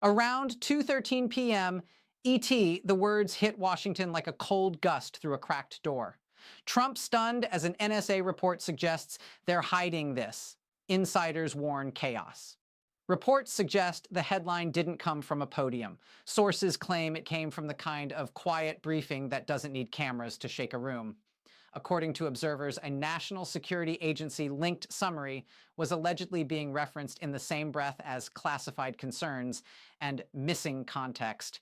Around 2:13 p.m. ET, the words hit Washington like a cold gust through a cracked door. Trump stunned as an NSA report suggests they're hiding this. Insiders warn chaos. Reports suggest the headline didn't come from a podium. Sources claim it came from the kind of quiet briefing that doesn't need cameras to shake a room. According to observers, a national security agency linked summary was allegedly being referenced in the same breath as classified concerns and missing context.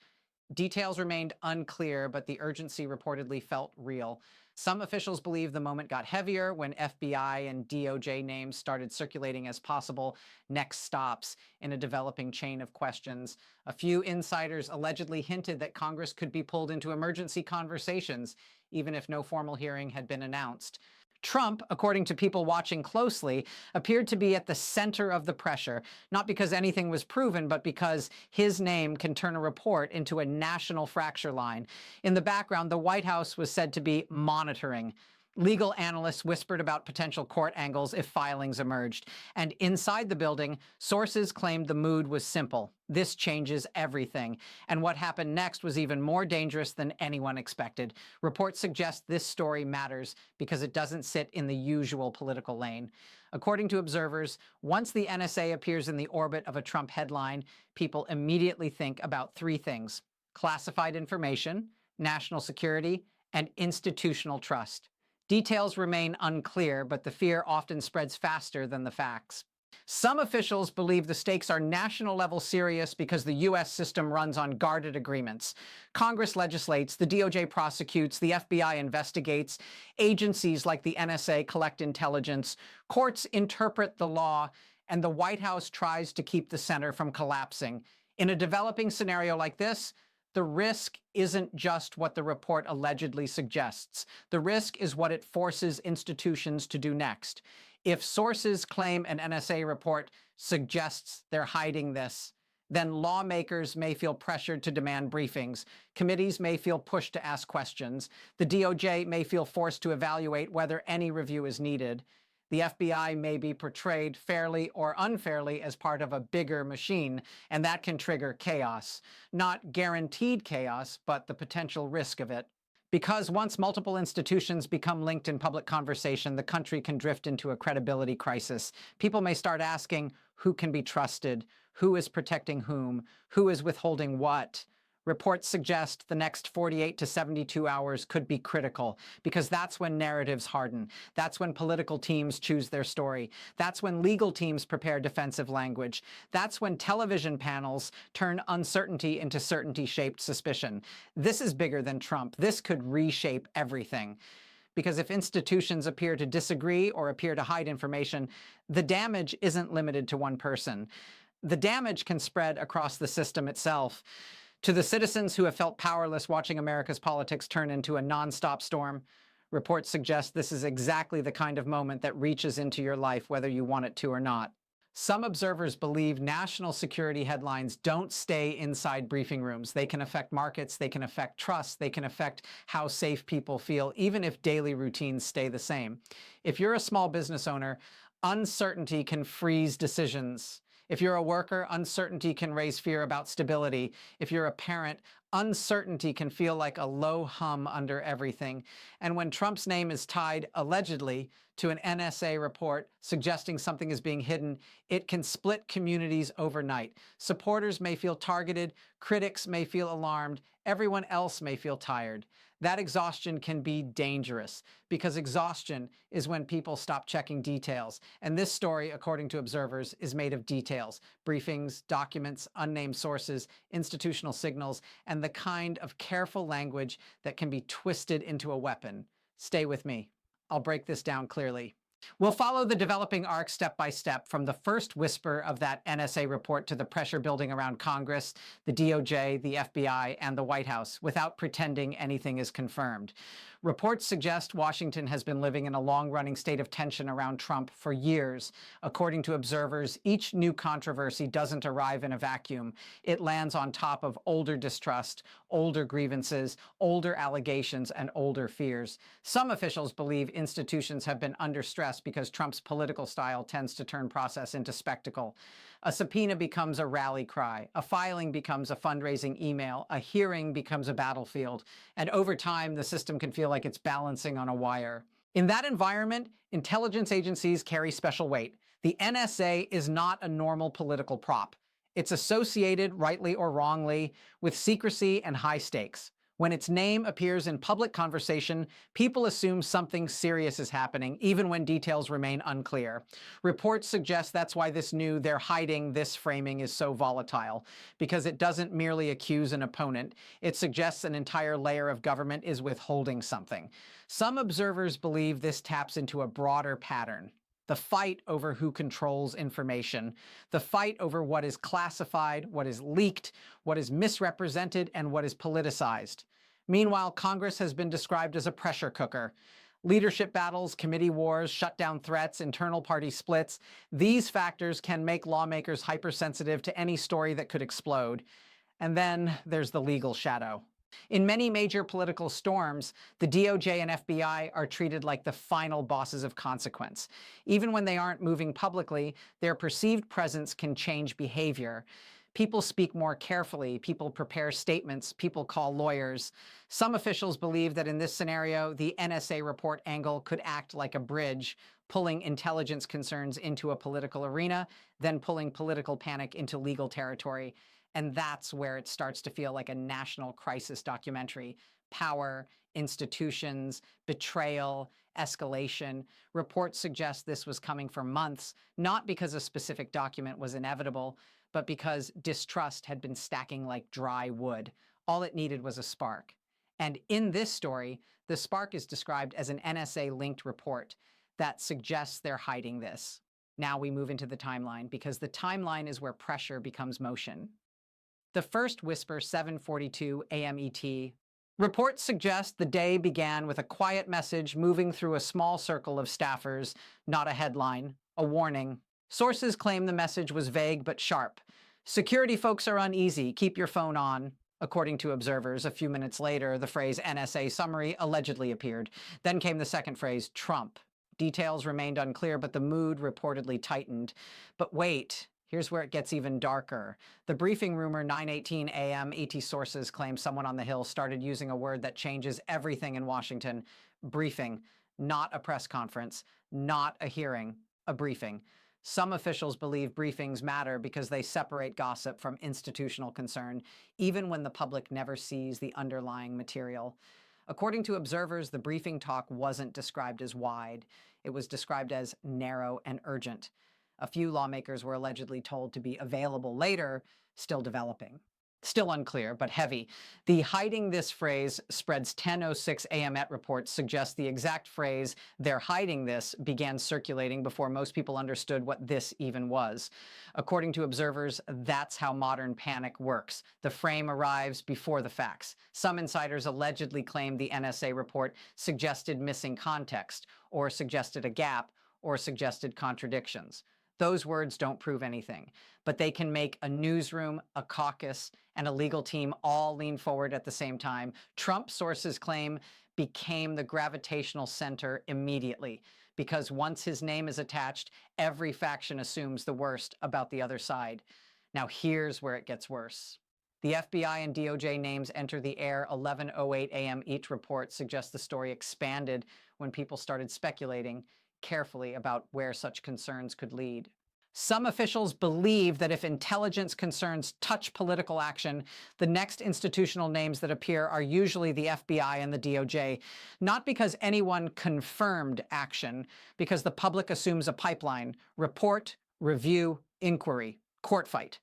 Details remained unclear, but the urgency reportedly felt real. Some officials believe the moment got heavier when FBI and DOJ names started circulating as possible next stops in a developing chain of questions. A few insiders allegedly hinted that Congress could be pulled into emergency conversations, even if no formal hearing had been announced. Trump, according to people watching closely, appeared to be at the center of the pressure, not because anything was proven, but because his name can turn a report into a national fracture line. In the background, the White House was said to be monitoring. Legal analysts whispered about potential court angles if filings emerged. And inside the building, sources claimed the mood was simple. This changes everything. And what happened next was even more dangerous than anyone expected. Reports suggest this story matters because it doesn't sit in the usual political lane. According to observers, once the NSA appears in the orbit of a Trump headline, people immediately think about three things: classified information, national security, and institutional trust. Details remain unclear, but the fear often spreads faster than the facts. Some officials believe the stakes are national-level serious because the U.S. system runs on guarded agreements. Congress legislates, the DOJ prosecutes, the FBI investigates, agencies like the NSA collect intelligence, courts interpret the law, and the White House tries to keep the center from collapsing. In a developing scenario like this, the risk isn't just what the report allegedly suggests. The risk is what it forces institutions to do next. If sources claim an NSA report suggests they're hiding this, then lawmakers may feel pressured to demand briefings. Committees may feel pushed to ask questions. The DOJ may feel forced to evaluate whether any review is needed. The FBI may be portrayed fairly or unfairly as part of a bigger machine, and that can trigger chaos. Not guaranteed chaos, but the potential risk of it. Because once multiple institutions become linked in public conversation, the country can drift into a credibility crisis. People may start asking, who can be trusted? Who is protecting whom? Who is withholding what? Reports suggest the next 48 to 72 hours could be critical, because that's when narratives harden. That's when political teams choose their story. That's when legal teams prepare defensive language. That's when television panels turn uncertainty into certainty-shaped suspicion. This is bigger than Trump. This could reshape everything. Because if institutions appear to disagree or appear to hide information, the damage isn't limited to one person. The damage can spread across the system itself. To the citizens who have felt powerless watching America's politics turn into a nonstop storm, reports suggest this is exactly the kind of moment that reaches into your life whether you want it to or not. Some observers believe national security headlines don't stay inside briefing rooms. They can affect markets, they can affect trust, they can affect how safe people feel, even if daily routines stay the same. If you're a small business owner, uncertainty can freeze decisions. If you're a worker, uncertainty can raise fear about stability. If you're a parent, uncertainty can feel like a low hum under everything. And when Trump's name is tied, allegedly, to an NSA report suggesting something is being hidden, it can split communities overnight. Supporters may feel targeted, critics may feel alarmed, everyone else may feel tired. That exhaustion can be dangerous, because exhaustion is when people stop checking details. And this story, according to observers, is made of details: briefings, documents, unnamed sources, institutional signals, and the kind of careful language that can be twisted into a weapon. Stay with me. I'll break this down clearly. We'll follow the developing arc step by step, from the first whisper of that NSA report to the pressure building around Congress, the DOJ, the FBI, and the White House, without pretending anything is confirmed. Reports suggest Washington has been living in a long-running state of tension around Trump for years. According to observers, each new controversy doesn't arrive in a vacuum. It lands on top of older distrust, older grievances, older allegations, and older fears. Some officials believe institutions have been under stress press because Trump's political style tends to turn process into spectacle. A subpoena becomes a rally cry. A filing becomes a fundraising email. A hearing becomes a battlefield. And over time, the system can feel like it's balancing on a wire. In that environment, intelligence agencies carry special weight. The NSA is not a normal political prop. It's associated, rightly or wrongly, with secrecy and high stakes. When its name appears in public conversation, people assume something serious is happening, even when details remain unclear. Reports suggest that's why this new "they're hiding this" framing is so volatile, because it doesn't merely accuse an opponent. It suggests an entire layer of government is withholding something. Some observers believe this taps into a broader pattern. The fight over who controls information, the fight over what is classified, what is leaked, what is misrepresented, and what is politicized. Meanwhile, Congress has been described as a pressure cooker. Leadership battles, committee wars, shutdown threats, internal party splits, these factors can make lawmakers hypersensitive to any story that could explode. And then there's the legal shadow. In many major political storms, the DOJ and FBI are treated like the final bosses of consequence. Even when they aren't moving publicly, their perceived presence can change behavior. People speak more carefully, people prepare statements, people call lawyers. Some officials believe that in this scenario, the NSA report angle could act like a bridge, pulling intelligence concerns into a political arena, then pulling political panic into legal territory. And that's where it starts to feel like a national crisis documentary. Power, institutions, betrayal, escalation. Reports suggest this was coming for months, not because a specific document was inevitable, but because distrust had been stacking like dry wood. All it needed was a spark. And in this story, the spark is described as an NSA-linked report that suggests they're hiding this. Now we move into the timeline, because the timeline is where pressure becomes motion. The first whisper, 7:42 a.m. ET. Reports suggest the day began with a quiet message moving through a small circle of staffers, not a headline, a warning. Sources claim the message was vague but sharp. Security folks are uneasy, keep your phone on. According to observers, a few minutes later, the phrase NSA summary allegedly appeared. Then came the second phrase, Trump. Details remained unclear, but the mood reportedly tightened. But wait. Here's where it gets even darker. The briefing rumor, 9:18 a.m. ET sources claim someone on the Hill started using a word that changes everything in Washington. Briefing, not a press conference, not a hearing, a briefing. Some officials believe briefings matter because they separate gossip from institutional concern, even when the public never sees the underlying material. According to observers, the briefing talk wasn't described as wide. It was described as narrow and urgent. A few lawmakers were allegedly told to be available later, still developing. Still unclear, but heavy. The hiding this phrase spreads 10:06 a.m. at reports suggest the exact phrase, they're hiding this, began circulating before most people understood what this even was. According to observers, that's how modern panic works. The frame arrives before the facts. Some insiders allegedly claim the NSA report suggested missing context, or suggested a gap, or suggested contradictions. Those words don't prove anything, but they can make a newsroom, a caucus, and a legal team all lean forward at the same time. Trump, sources claim, became the gravitational center immediately, because once his name is attached, every faction assumes the worst about the other side. Now here's where it gets worse. The FBI and DOJ names enter the air 11:08 a.m. Each report suggests the story expanded when people started speculating carefully about where such concerns could lead. Some officials believe that if intelligence concerns touch political action, the next institutional names that appear are usually the FBI and the DOJ, not because anyone confirmed action, because the public assumes a pipeline: report, review, inquiry, court fight.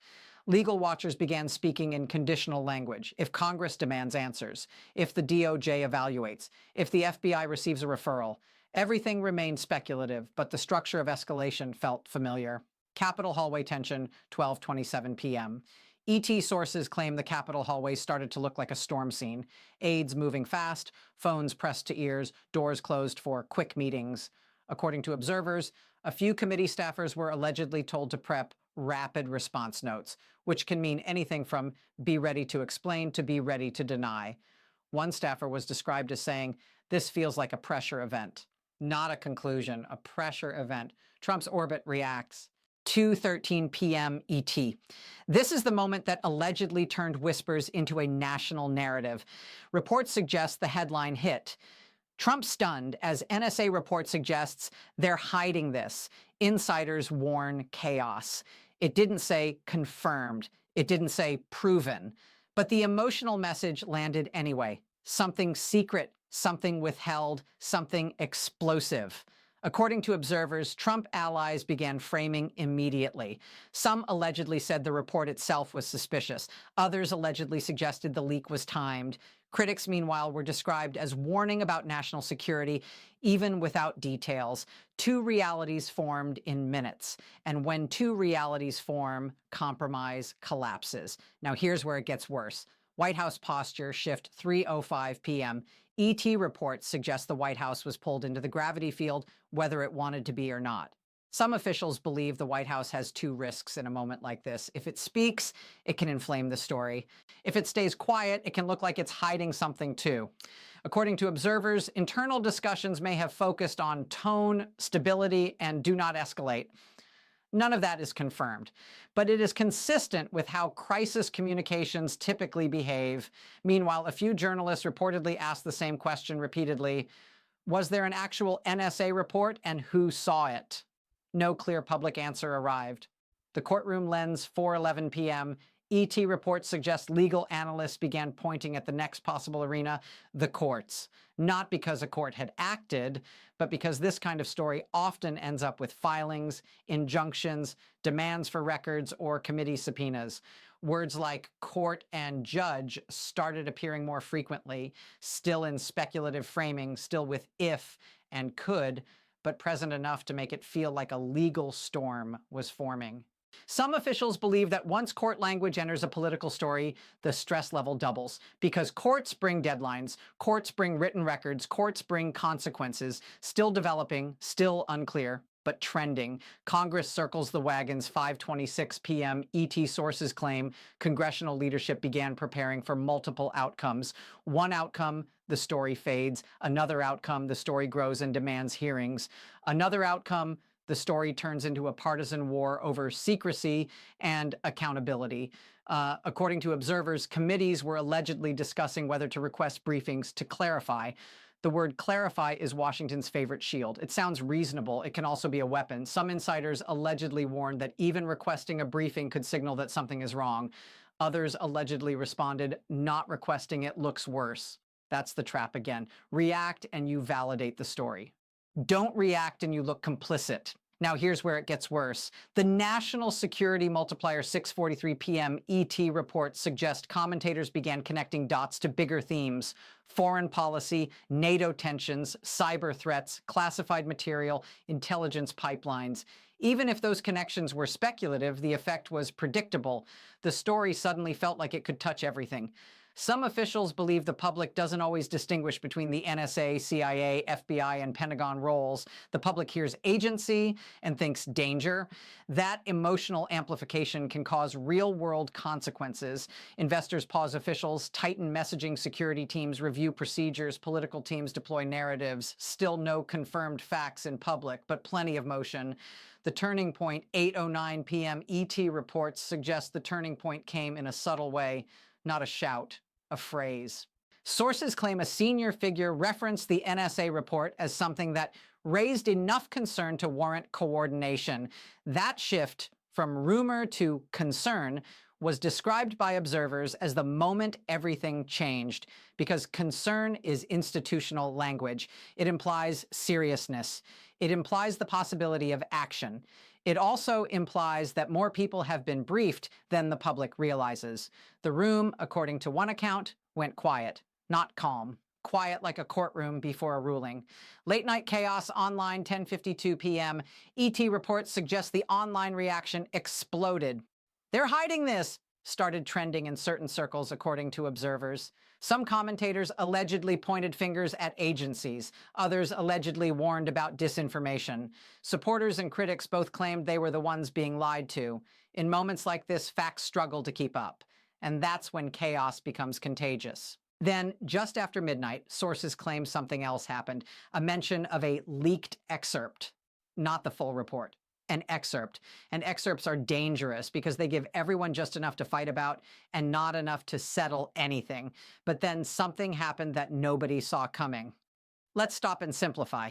Legal watchers began speaking in conditional language. If Congress demands answers, if the DOJ evaluates, if the FBI receives a referral. Everything remained speculative, but the structure of escalation felt familiar. Capitol hallway tension, 12:27 p.m. ET sources claim the Capitol hallway started to look like a storm scene. Aides moving fast, phones pressed to ears, doors closed for quick meetings. According to observers, a few committee staffers were allegedly told to prep rapid response notes, which can mean anything from be ready to explain to be ready to deny. One staffer was described as saying, "This feels like a pressure event." Not a conclusion, a pressure event. Trump's orbit reacts. 2:13 p.m. ET. This is the moment that allegedly turned whispers into a national narrative. Reports suggest the headline hit. Trump stunned, as NSA report suggests they're hiding this. Insiders warn chaos. It didn't say confirmed. It didn't say proven. But the emotional message landed anyway. Something secret, something withheld, something explosive. According to observers, Trump allies began framing immediately. Some allegedly said the report itself was suspicious. Others allegedly suggested the leak was timed. Critics, meanwhile, were described as warning about national security, even without details. Two realities formed in minutes. And when two realities form, compromise collapses. Now here's where it gets worse. White House posture shift 3:05 p.m. ET reports suggest the White House was pulled into the gravity field, whether it wanted to be or not. Some officials believe the White House has two risks in a moment like this. If it speaks, it can inflame the story. If it stays quiet, it can look like it's hiding something too. According to observers, internal discussions may have focused on tone, stability, and do not escalate. None of that is confirmed, but it is consistent with how crisis communications typically behave. Meanwhile, a few journalists reportedly asked the same question repeatedly. Was there an actual NSA report, and who saw it? No clear public answer arrived. The courtroom lens, 4:11 p.m. ET reports suggest legal analysts began pointing at the next possible arena, the courts. Not because a court had acted, but because this kind of story often ends up with filings, injunctions, demands for records, or committee subpoenas. Words like court and judge started appearing more frequently, still in speculative framing, still with if and could, but present enough to make it feel like a legal storm was forming. Some officials believe that once court language enters a political story, the stress level doubles. Because courts bring deadlines, courts bring written records, courts bring consequences, still developing, still unclear, but trending. Congress circles the wagons, 5:26 p.m. ET sources claim congressional leadership began preparing for multiple outcomes. One outcome, the story fades. Another outcome, the story grows and demands hearings. Another outcome, the story turns into a partisan war over secrecy and accountability. According to observers, committees were allegedly discussing whether to request briefings to clarify. The word clarify is Washington's favorite shield. It sounds reasonable. It can also be a weapon. Some insiders allegedly warned that even requesting a briefing could signal that something is wrong. Others allegedly responded, not requesting it looks worse. That's the trap again. React and you validate the story. Don't react and you look complicit. Now here's where it gets worse. The national security multiplier 6:43 p.m. ET reports suggest commentators began connecting dots to bigger themes: foreign policy, NATO tensions, cyber threats, classified material, intelligence pipelines. Even if those connections were speculative, the effect was predictable. The story suddenly felt like it could touch everything. Some officials believe the public doesn't always distinguish between the NSA, CIA, FBI, and Pentagon roles. The public hears agency and thinks danger. That emotional amplification can cause real-world consequences. Investors pause officials, tighten messaging, security teams review procedures, political teams deploy narratives. Still no confirmed facts in public, but plenty of motion. The turning point, 8:09 p.m. ET reports suggest the turning point came in a subtle way, not a shout, a phrase. Sources claim a senior figure referenced the NSA report as something that raised enough concern to warrant coordination. That shift from rumor to concern was described by observers as the moment everything changed, because concern is institutional language. It implies seriousness. It implies the possibility of action. It also implies that more people have been briefed than the public realizes. The room, according to one account, went quiet, not calm. Quiet like a courtroom before a ruling. Late night chaos online, 10:52 p.m. ET reports suggest the online reaction exploded. They're hiding this, started trending in certain circles, according to observers. Some commentators allegedly pointed fingers at agencies. Others allegedly warned about disinformation. Supporters and critics both claimed they were the ones being lied to. In moments like this, facts struggle to keep up. And that's when chaos becomes contagious. Then, just after midnight, sources claim something else happened, a mention of a leaked excerpt, not the full report. An excerpt. And excerpts are dangerous because they give everyone just enough to fight about and not enough to settle anything. But then something happened that nobody saw coming. Let's stop and simplify.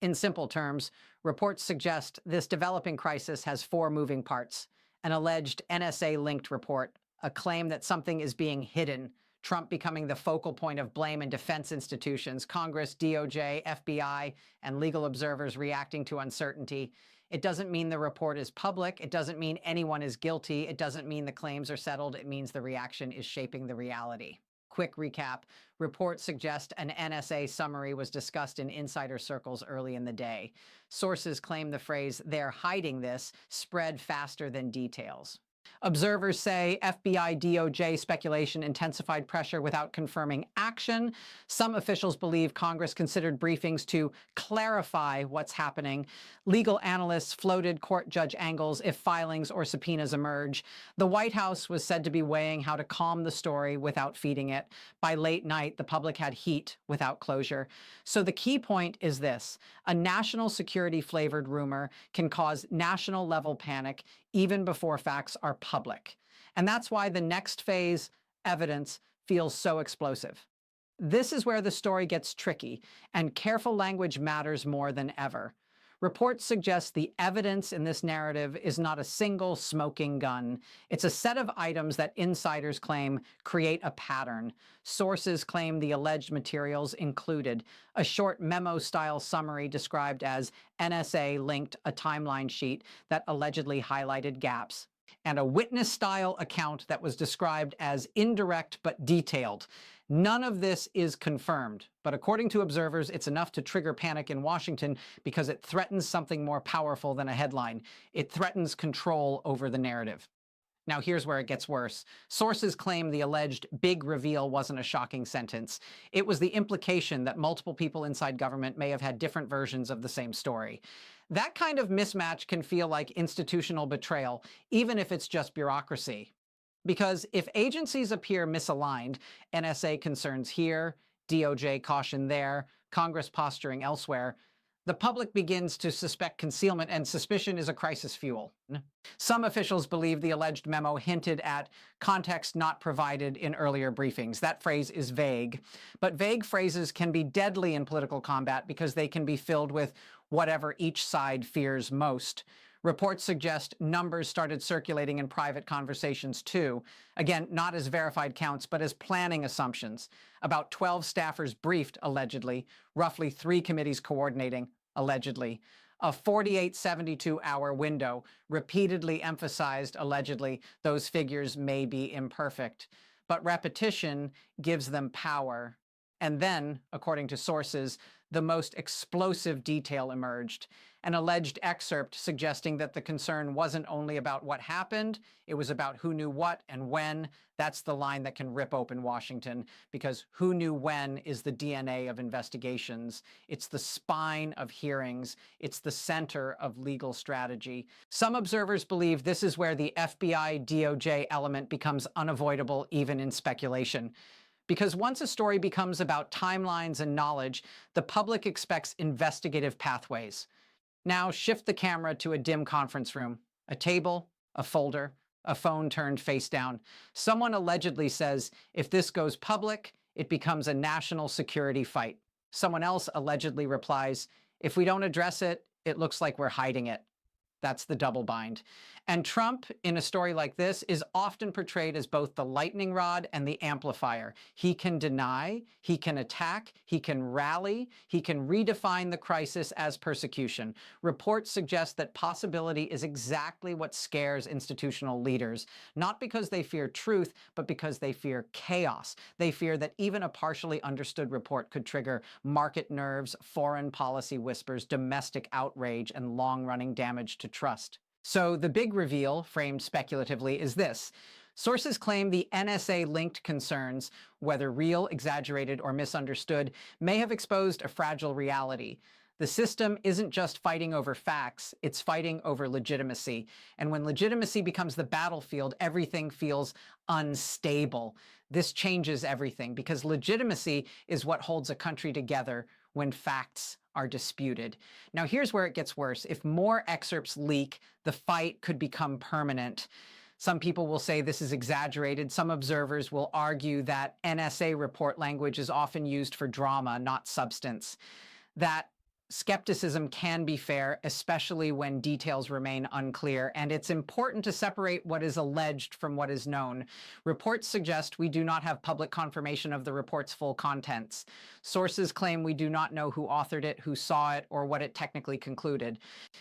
In simple terms, reports suggest this developing crisis has four moving parts: an alleged NSA-linked report, a claim that something is being hidden, Trump becoming the focal point of blame in defense institutions, Congress, DOJ, FBI, and legal observers reacting to uncertainty. It doesn't mean the report is public. It doesn't mean anyone is guilty. It doesn't mean the claims are settled. It means the reaction is shaping the reality. Quick recap. Reports suggest an NSA summary was discussed in insider circles early in the day. Sources claim the phrase, "they're hiding this," spread faster than details. Observers say FBI DOJ speculation intensified pressure without confirming action. Some officials believe Congress considered briefings to clarify what's happening. Legal analysts floated court judge angles if filings or subpoenas emerge. The White House was said to be weighing how to calm the story without feeding it. By late night, the public had heat without closure. So the key point is this: a national security flavored rumor can cause national level panic even before facts are public. And that's why the next phase, evidence, feels so explosive. This is where the story gets tricky, and careful language matters more than ever. Reports suggest the evidence in this narrative is not a single smoking gun. It's a set of items that insiders claim create a pattern. Sources claim the alleged materials included a short memo-style summary described as NSA-linked, a timeline sheet that allegedly highlighted gaps, and a witness-style account that was described as indirect but detailed. None of this is confirmed, but according to observers, it's enough to trigger panic in Washington because it threatens something more powerful than a headline. It threatens control over the narrative. Now here's where it gets worse. Sources claim the alleged big reveal wasn't a shocking sentence. It was the implication that multiple people inside government may have had different versions of the same story. That kind of mismatch can feel like institutional betrayal, even if it's just bureaucracy. Because if agencies appear misaligned, NSA concerns here, DOJ caution there, Congress posturing elsewhere, the public begins to suspect concealment, and suspicion is a crisis fuel. Some officials believe the alleged memo hinted at context not provided in earlier briefings. That phrase is vague, but vague phrases can be deadly in political combat because they can be filled with whatever each side fears most. Reports suggest numbers started circulating in private conversations too. Again, not as verified counts, but as planning assumptions. About 12 staffers briefed, allegedly. Roughly 3 committees coordinating, allegedly. A 48 72-hour window repeatedly emphasized, allegedly. Those figures may be imperfect. But repetition gives them power. And then, according to sources, the most explosive detail emerged. An alleged excerpt suggesting that the concern wasn't only about what happened, it was about who knew what and when. That's the line that can rip open Washington, because who knew when is the DNA of investigations. It's the spine of hearings. It's the center of legal strategy. Some observers believe this is where the FBI DOJ element becomes unavoidable even in speculation. Because once a story becomes about timelines and knowledge, the public expects investigative pathways. Now shift the camera to a dim conference room. A table, a folder, a phone turned face down. Someone allegedly says, if this goes public, it becomes a national security fight. Someone else allegedly replies, if we don't address it, it looks like we're hiding it. That's the double bind. And Trump, in a story like this, is often portrayed as both the lightning rod and the amplifier. He can deny, he can attack, he can rally, he can redefine the crisis as persecution. Reports suggest that possibility is exactly what scares institutional leaders, not because they fear truth, but because they fear chaos. They fear that even a partially understood report could trigger market nerves, foreign policy whispers, domestic outrage, and long-running damage to trust. So the big reveal, framed speculatively, is this. Sources claim the NSA-linked concerns, whether real, exaggerated, or misunderstood, may have exposed a fragile reality. The system isn't just fighting over facts, it's fighting over legitimacy. And when legitimacy becomes the battlefield, everything feels unstable. This changes everything because legitimacy is what holds a country together when facts are disputed. Now, here's where it gets worse. If more excerpts leak, the fight could become permanent. Some people will say this is exaggerated. Some observers will argue that NSA report language is often used for drama, not substance. That skepticism can be fair, especially when details remain unclear, and it's important to separate what is alleged from what is known. Reports suggest we do not have public confirmation of the report's full contents. Sources claim we do not know who authored it, who saw it, or what it technically concluded.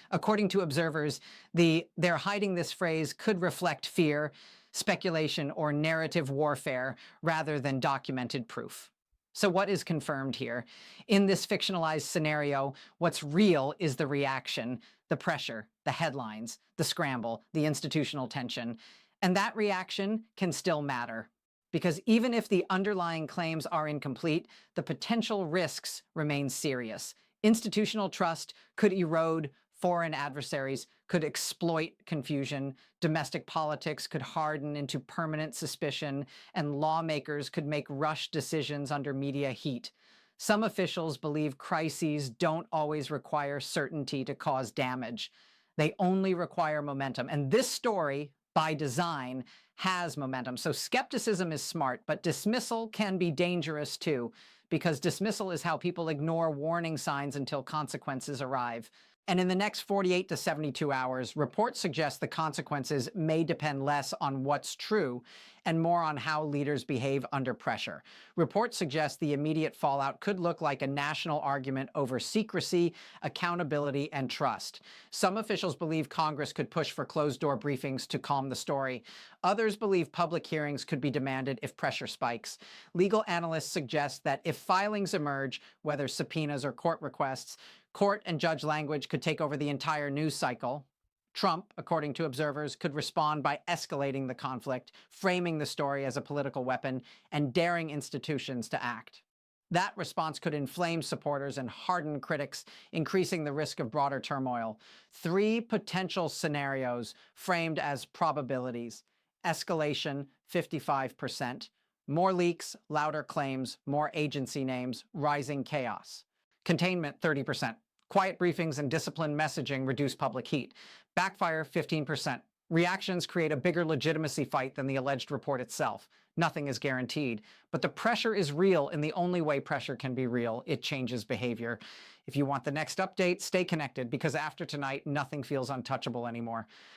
According to observers, they're hiding this phrase could reflect fear, speculation, or narrative warfare rather than documented proof. So what is confirmed here? In this fictionalized scenario, what's real is the reaction, the pressure, the headlines, the scramble, the institutional tension. And that reaction can still matter. Because even if the underlying claims are incomplete, the potential risks remain serious. Institutional trust could erode, foreign adversaries could exploit confusion, domestic politics could harden into permanent suspicion, and lawmakers could make rushed decisions under media heat. Some officials believe crises don't always require certainty to cause damage. They only require momentum. And this story, by design, has momentum. So skepticism is smart, but dismissal can be dangerous too, because dismissal is how people ignore warning signs until consequences arrive. And in the next 48 to 72 hours, reports suggest the consequences may depend less on what's true and more on how leaders behave under pressure. Reports suggest the immediate fallout could look like a national argument over secrecy, accountability, and trust. Some officials believe Congress could push for closed-door briefings to calm the story. Others believe public hearings could be demanded if pressure spikes. Legal analysts suggest that if filings emerge, whether subpoenas or court requests, court and judge language could take over the entire news cycle. Trump, according to observers, could respond by escalating the conflict, framing the story as a political weapon, and daring institutions to act. That response could inflame supporters and harden critics, increasing the risk of broader turmoil. Three potential scenarios framed as probabilities. Escalation, 55%. More leaks, louder claims, more agency names, rising chaos. Containment, 30%. Quiet briefings and disciplined messaging reduce public heat. Backfire, 15%. Reactions create a bigger legitimacy fight than the alleged report itself. Nothing is guaranteed, but the pressure is real, and the only way pressure can be real, it changes behavior. If you want the next update, stay connected, because after tonight, nothing feels untouchable anymore.